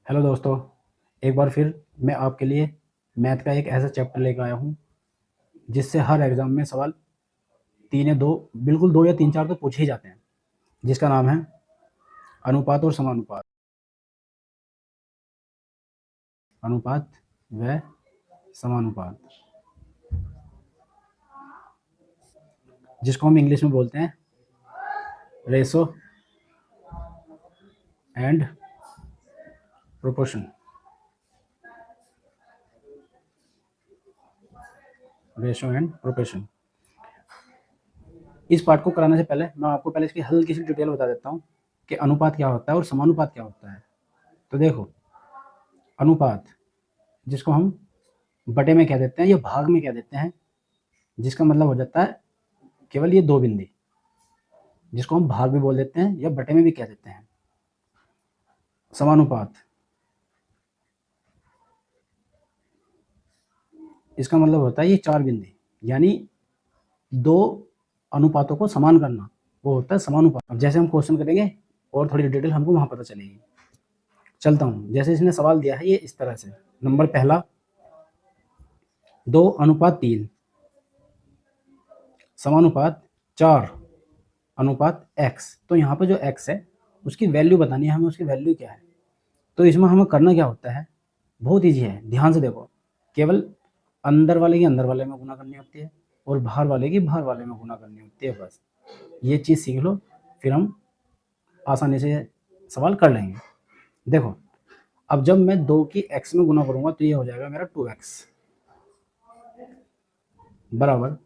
Hello दोस्तों, एक बार फिर मैं आपके लिए मैथ का एक ऐसा चैप्टर लेकर आया हूँ जिससे हर एग्ज़ाम में सवाल 3 या 2 बिल्कुल 2 या 3-4 तो पूछे ही जाते हैं, जिसका नाम है अनुपात और समानुपात। अनुपात व समानुपात, जिसको हम इंग्लिश में बोलते हैं ratio and proportion. Ratio and proportion. इस पार्ट को कराने से पहले मैं आपको पहले इसकी हल्की सी डिटेल बता देता हूँ कि अनुपात क्या होता है और समानुपात क्या होता है। तो देखो, अनुपात जिसको हम बटे में कह देते हैं या भाग में कह देते हैं, जिसका मतलब हो जाता है केवल ये 2 बिंदी, जिसको हम भाग भी बोल देते हैं या बटे में भी कह देते हैं। समानुपात, इसका मतलब होता है ये 4 बिंदी, यानी 2 अनुपातों को समान करना, वो होता है समानुपात। अब जैसे हम क्वेश्चन करेंगे और थोड़ी डिटेल हमको वहां पता चलेगी। चलता हूँ, जैसे इसने सवाल दिया है ये इस तरह से। नंबर पहला, 2:3 समानुपात 4:x। तो यहाँ पे जो x है उसकी वैल्यू बतानी है हमें, उसकी वैल्यू क्या है। तो इसमें हमें करना क्या होता है, बहुत ईजी है, ध्यान से देखो। केवल अंदर वाले की अंदर वाले में गुना करनी होती है और बाहर वाले की बाहर वाले में गुना करनी होती है, बस ये चीज़ सीख लो, फिर हम आसानी से सवाल कर लेंगे। देखो, अब जब मैं 2 की x में गुना करूंगा तो ये हो जाएगा मेरा 2x, बराबर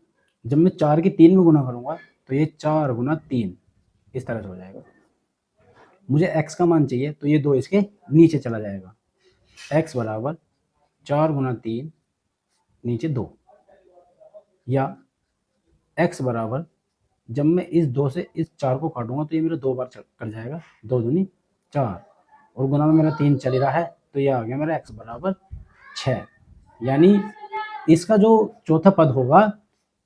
जब मैं 4 की 3 में गुना करूंगा तो ये 4 गुना 3 इस तरह से हो जाएगा। मुझे x का मान चाहिए तो ये 2 इसके नीचे चला जाएगा। x बराबर 4 गुना 3 नीचे 2, या x बराबर जब मैं इस 2 से इस 4 को काटूंगा तो ये मेरा 2 बार कट जाएगा, 2 दूनी 4, और गुना में मेरा 3 चल ही रहा है तो ये आ गया मेरा x बराबर 6। यानी इसका जो चौथा पद होगा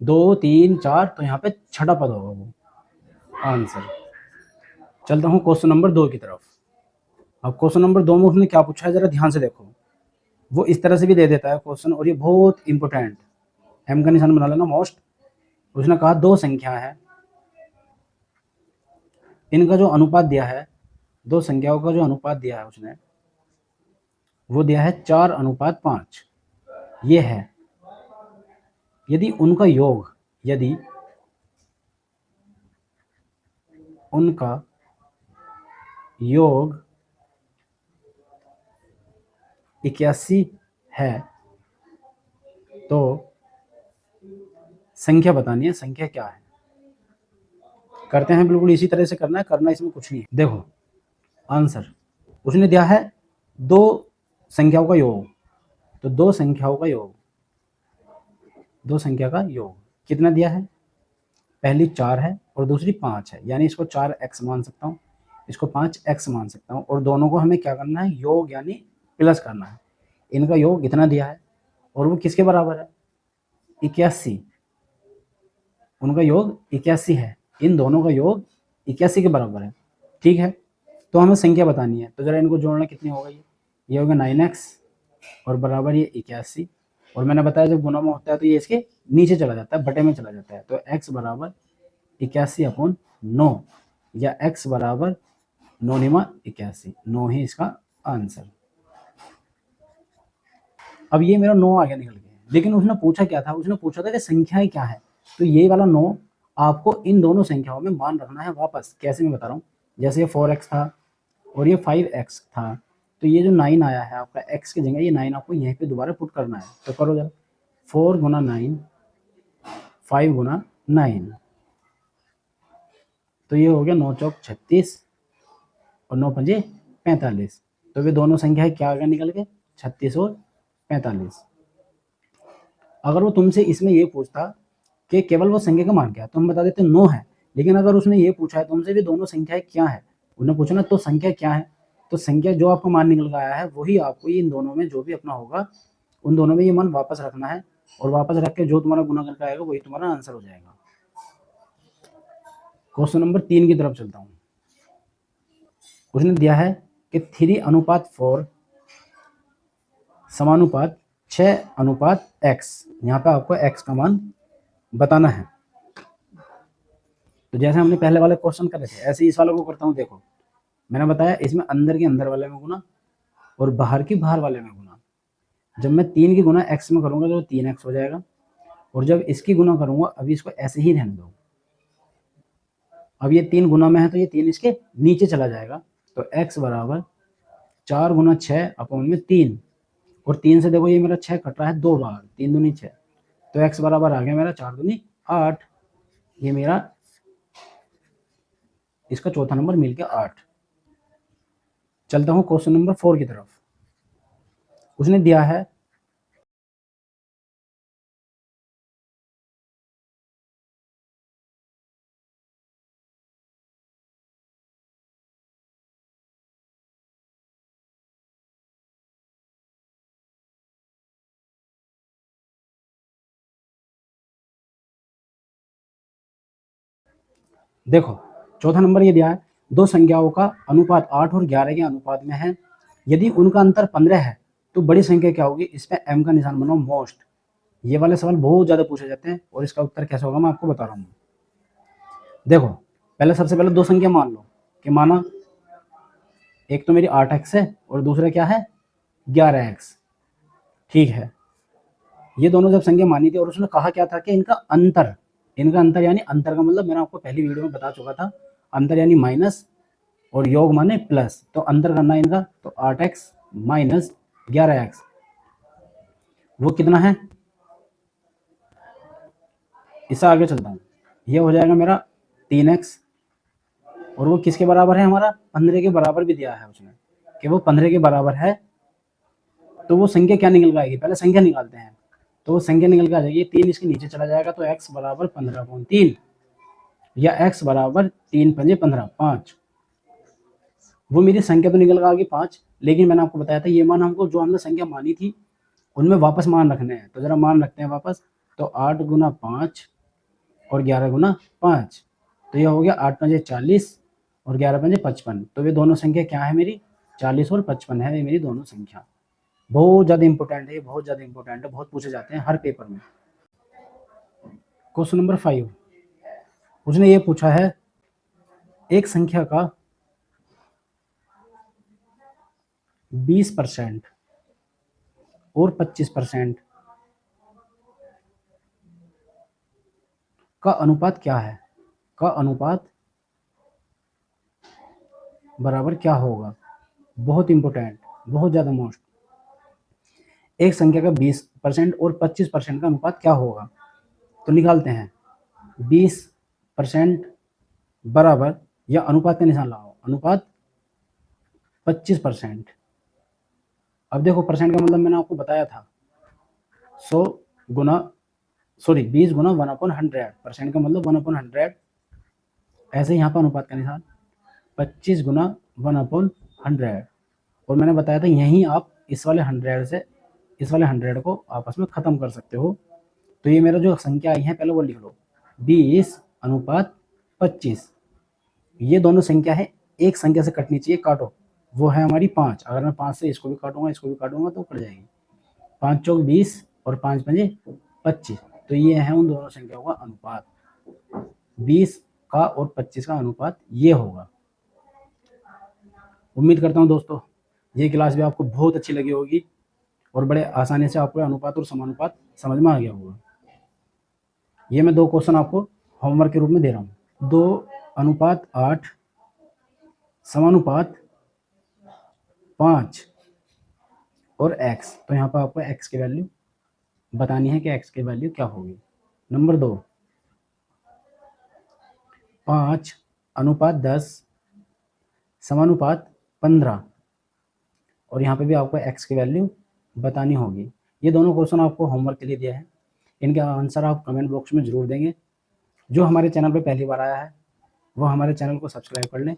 2 3 4, तो यहाँ पे छठा पद होगा वो आंसर। चलता हूँ क्वेश्चन नंबर 2 की तरफ। अब क्वेश्चन नंबर 2 में उसने क्या पूछा है, जरा ध्यान से देखो। वो इस तरह से भी दे देता है क्वेश्चन, और ये बहुत इंपॉर्टेंट, एम का निशान बना लेना मोस्ट। उसने कहा 2 संख्या है, इनका जो अनुपात दिया है, 2 संख्याओं का जो अनुपात दिया है उसने, वो दिया है 4:5। ये है, यदि उनका योग, यदि उनका योग 81 है तो संख्या बतानी है, संख्या क्या है। करते हैं, बिल्कुल इसी तरह से करना है, करना इसमें कुछ नहीं है। देखो आंसर उसने दिया है 2 संख्याओं का योग, तो 2 संख्याओं का योग, 2 संख्या का योग कितना दिया है, पहली 4 है और दूसरी 5 है, यानी इसको 4x मान सकता हूँ, इसको 5x मान सकता हूँ, और दोनों को हमें क्या करना है, योग यानी प्लस करना है। इनका योग इतना दिया है और वो किसके बराबर है, 81। उनका योग 81 है, इन दोनों का योग 81 के बराबर है, ठीक है। तो हमें संख्या बतानी है, तो जरा इनको जोड़ना कितनी होगा, ये होगा 9x और बराबर ये 81, और मैंने बताया जब गुना में होता है तो ये इसके नीचे चला जाता है, बटे में चला जाता है। तो x बराबर 81/9, या x बराबर 9×81, 9 ही इसका आंसर। अब ये मेरा 9 आ गया निकल के, लेकिन उसने पूछा क्या था, उसने पूछा था कि संख्याएं क्या है। तो ये वाला 9 आपको इन दोनों संख्याओं में मान रखना है वापस। कैसे, मैं बता रहा हूँ। जैसे ये 4x था और ये 5x था, तो ये जो 9 आया है आपका x की जगह, ये 9 आपको यहीं पे दोबारा पुट करना है। तो करो जरा, 4 गुना 9, 5 गुना 9, तो ये हो गया 9 चौक 36 और 9 पंजे 45। तो वे दोनों संख्याएं क्या आ गया निकल के, 36 और 45। अगर वो तुमसे इसमें ये पूछता कि केवल वो संख्या का मान क्या है, तो हम बता देते 9 है। लेकिन अगर उसने ये पूछा है तुमसे भी दोनों संख्याएं क्या है, उन्हें पूछा ना तो संख्या क्या है, तो संख्या जो आपका मान निकल आया है वही आपको इन दोनों में जो भी अपना होगा, उन दोनों में ये मान वापस रखना है, और वापस रख के जो तुम्हारा गुना करके आएगा वही तुम्हारा आंसर हो जाएगा। क्वेश्चन नंबर 3 की तरफ चलता हूँ। उसने दिया है कि 3:4 समानुपात 6:x। यहाँ पे आपको x का मान बताना है। तो जैसे हमने पहले वाले क्वेश्चन करे थे ऐसे ही इस वाले को करता हूँ। देखो मैंने बताया इसमें अंदर के अंदर वाले में गुना और बाहर की बाहर वाले में गुना। जब मैं 3 की गुना x में करूँगा तो 3x हो जाएगा, और जब इसकी गुना करूँगा, अभी इसको ऐसे ही रहने दो, अब ये 3 गुना में है तो ये 3 इसके नीचे चला जाएगा। तो x बराबर 4 गुना 6 अपॉन में 3, और 3 से देखो ये मेरा 6 कट रहा है 2 बार, 3 दूनी 6, तो x बराबर आ गया मेरा 4 दूनी 8। ये मेरा इसका चौथा नंबर मिल गया 8। चलता हूँ क्वेश्चन नंबर 4 की तरफ। उसने दिया है देखो चौथा नंबर ये दिया है दो संख्याओं का अनुपात 8 और 11 के अनुपात में है, यदि उनका अंतर 15 है तो बड़ी संख्या क्या होगी, इस पे m का निशान बनाओ मोस्ट। ये वाले सवाल बहुत ज्यादा पूछे जाते हैं और इसका उत्तर कैसे होगा मैं आपको बता रहा हूँ। देखो पहले सबसे पहले दो संख्या मान लो कि माना एक तो मेरी 8x है और दूसरा क्या है 11x। ठीक है, ये दोनों जब संख्या मानी थी और उसने कहा क्या था कि इनका अंतर यानी अंतर का मतलब मैंने आपको पहली वीडियो में बता चुका था, अंतर यानी माइनस और योग माने प्लस। तो अंतर करना है इनका, तो 8x माइनस 11x वो कितना है, इससे आगे चलता हूँ। ये हो जाएगा मेरा 3x, और वो किसके बराबर है, हमारा 15 के बराबर भी दिया है उसने कि वो 15 के बराबर है। तो वो संख्या क्या निकल आएगी, पहले संख्या निकालते हैं। तो वो संख्या निकल के आ जाएगी 3 इसके नीचे चला जाएगा, तो x बराबर 15/3 या x बराबर 3 पंजे 15 5। वो मेरी संख्या तो निकल के आ गई 5, लेकिन मैंने आपको बताया था ये मान हमको जो हमने संख्या मानी थी उनमें वापस मान रखने हैं। तो जरा मान रखते हैं वापस। तो 8 गुना 5 और 11 गुना 5, तो ये हो गया 8 पंजे 40 और 11 पंजे 55। तो ये दोनों संख्या क्या है मेरी, 40 और 55 है ये मेरी दोनों संख्या। बहुत ज़्यादा इंपॉर्टेंट है, बहुत ज़्यादा इंपॉर्टेंट है, बहुत पूछे जाते हैं हर पेपर में। क्वेश्चन नंबर 5 उसने ये पूछा है एक संख्या का 20% और 25% का अनुपात क्या है, का अनुपात बराबर क्या होगा। बहुत इंपॉर्टेंट, बहुत ज़्यादा मोस्ट। एक संख्या का 20% और 25% का अनुपात क्या होगा, तो निकालते हैं। 20% बराबर, या अनुपात का निशान लगाओ, अनुपात 25%। अब देखो परसेंट का मतलब मैंने आपको बताया था 100 गुना 20 गुना 1/100, परसेंट का मतलब 1/100। ऐसे यहाँ पर अनुपात का निशान 25 गुना 1/100, और मैंने बताया था यहीं आप इस वाले 100 से इस वाले 100 को आपस में ख़त्म कर सकते हो। तो ये मेरा जो संख्या आई है पहले वो लिख लो, 20/25। ये दोनों संख्या है, एक संख्या से कटनी चाहिए, काटो, वो है हमारी 5। अगर मैं 5 से इसको भी काटूंगा तो कट जाएगी। 5 चौक 20 और 5 पंजे 25। तो ये है उन दोनों संख्याओं का अनुपात, 20 का और 25 का अनुपात ये होगा। उम्मीद करता हूँ दोस्तों ये क्लास भी आपको बहुत अच्छी लगी होगी और बड़े आसानी से आपको अनुपात और समानुपात समझ में आ गया होगा। ये मैं 2 क्वेश्चन आपको होमवर्क के रूप में दे रहा हूँ। 2:8 समानुपात 5 और x। तो यहाँ पर आपको x की वैल्यू बतानी है कि x की वैल्यू क्या होगी। नंबर 2, 5:10 समानुपात 15, और यहाँ पे भी आपको x की वैल्यू बतानी होगी। ये दोनों क्वेश्चन आपको होमवर्क के लिए दिया है, इनके आंसर आप कमेंट बॉक्स में ज़रूर देंगे। जो हमारे चैनल पे पहली बार आया है वो हमारे चैनल को सब्सक्राइब कर लें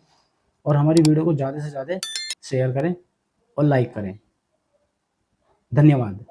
और हमारी वीडियो को ज़्यादा से ज़्यादा शेयर करें और लाइक करें। धन्यवाद।